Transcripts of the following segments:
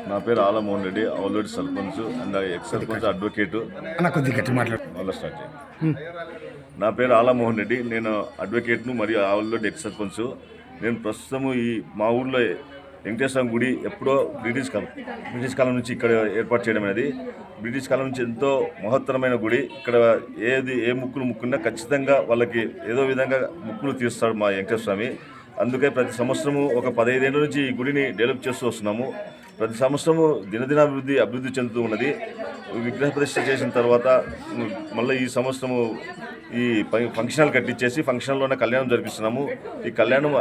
నా పేరు ఆల Mohan Reddy, already sarpanch and X sarpanch advocate. మళ్ళీ స్టార్ట్ చేయండి. నా పేరు ఆల మోహన్ రెడ్డి, నేను అడ్వకేట్ను మరియు ఆల్రెడీ ఎక్స్ సర్పంచ్. నేను ప్రస్తుతము మా ఊళ్ళో వెంకటేశ్వర గుడి ఎప్పుడో బ్రిటిష్ కాలం నుంచి ఇక్కడ ఏర్పాటు చేయడం అనేది. బ్రిటిష్ కాలం నుంచి ఎంతో మహత్తరమైన గుడి. ఇక్కడ ఏ ముక్కులు ముక్కున్నా ఖచ్చితంగా వాళ్ళకి ఏదో విధంగా ముక్కులు తీస్తాడు మా వెంకటేశ్వర స్వామి. అందుకే ప్రతి సంవత్సరము ఒక 15 ఏళ్ళ నుంచి ఈ గుడిని డెవలప్ చేస్తూ వస్తున్నాము. ప్రతి సంవత్సరము అభివృద్ధి చెందుతూ ఉన్నది. విగ్రహ ప్రతిష్ఠ చేసిన తర్వాత మళ్ళీ ఈ సంవత్సరము ఈ ఫంక్షన్ హాల్ కట్టించేసి ఫంక్షన్ హాల్లోనే కళ్యాణం జరిపిస్తున్నాము. ఈ కళ్యాణం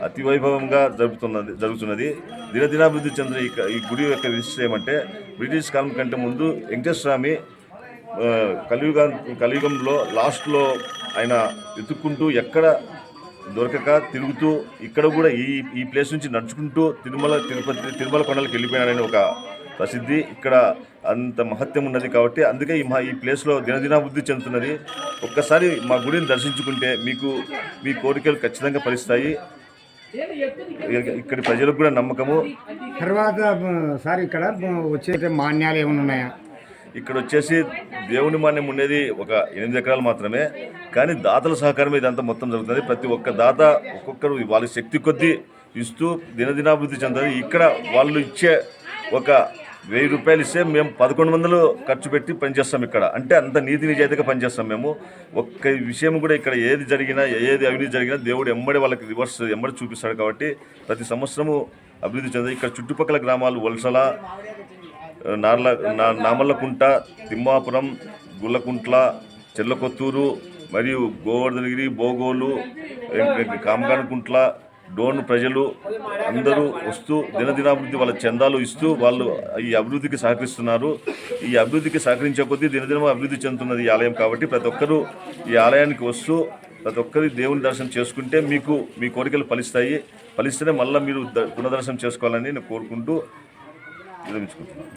అతి వైభవంగా జరుగుతున్నది. దినదినాభివృద్ధి చెందిన ఈ గుడి యొక్క విశిష్టత ఏమంటే, బ్రిటిష్ కాలం కంటే ముందు వెంకటేశ్వర స్వామి కలియుగంలో లాస్ట్లో ఆయన వెతుక్కుంటూ ఎక్కడ దొరకక తిరుగుతూ ఇక్కడ కూడా ఈ ప్లేస్ నుంచి నడుచుకుంటూ తిరుమల కొండలకు వెళ్ళిపోయినాడని ఒక ప్రసిద్ధి. ఇక్కడ అంత మహత్యం ఉన్నది కాబట్టి అందుకే ఈ ప్లేస్లో దినదినాభివృద్ధి చెందుతున్నది. ఒక్కసారి మా గుడిని దర్శించుకుంటే మీ కోరికలు ఖచ్చితంగా ఫలిస్తాయి. ఇక్కడి ప్రజలకు కూడా నమ్మకము. తర్వాత సార్ ఇక్కడ వచ్చే మాన్యాలు ఏమైనా ఉన్నాయా? ఇక్కడ వచ్చేసి దేవుని మాన్యం ఉండేది ఒక 8 ఎకరాలు మాత్రమే. కానీ దాతల సహకారం ఇదంతా మొత్తం జరుగుతుంది. ప్రతి ఒక్క దాత ఒక్కొక్కరు వాళ్ళ శక్తి కొద్దీ ఇస్తూ దినదినాభివృద్ధి చెందుతుంది. ఇక్కడ వాళ్ళు ఇచ్చే ఒక 1000 రూపాయలు ఇస్తే మేము 1100 ఖర్చు పెట్టి పనిచేస్తాం ఇక్కడ. అంటే అంత నీతి నిజాయితీగా పనిచేస్తాం మేము. ఒక్క విషయం కూడా ఇక్కడ ఏది జరిగినా ఏది అవినీతి జరిగినా దేవుడు వాళ్ళకి రివర్స్ చూపిస్తాడు. కాబట్టి ప్రతి సంవత్సరము అభివృద్ధి చెంది ఇక్కడ చుట్టుపక్కల గ్రామాలు వలసల, నామల్లకుంట, తిమ్మాపురం, గుల్లకుంట్ల, చెర్లకొత్తూరు మరియు గోవర్ధనగిరి, బోగోలు, కామగానకుంట్ల, డోన్ ప్రజలు అందరూ వస్తూ దినదినాభివృద్ధి వాళ్ళ చందాలు ఇస్తూ వాళ్ళు ఈ అభివృద్ధికి సహకరిస్తున్నారు. ఈ అభివృద్ధికి సహకరించే కొద్దీ దినదినం అభివృద్ధి చెందుతున్నది ఈ ఆలయం. కాబట్టి ప్రతి ఒక్కరూ ఈ ఆలయానికి వస్తూ ప్రతి ఒక్కరి దేవుని దర్శనం చేసుకుంటే మీ కోరికలు ఫలిస్తేనే మళ్ళీ మీరు పునర్దర్శనం చేసుకోవాలని నేను కోరుకుంటూ విరమించుకుంటున్నాను.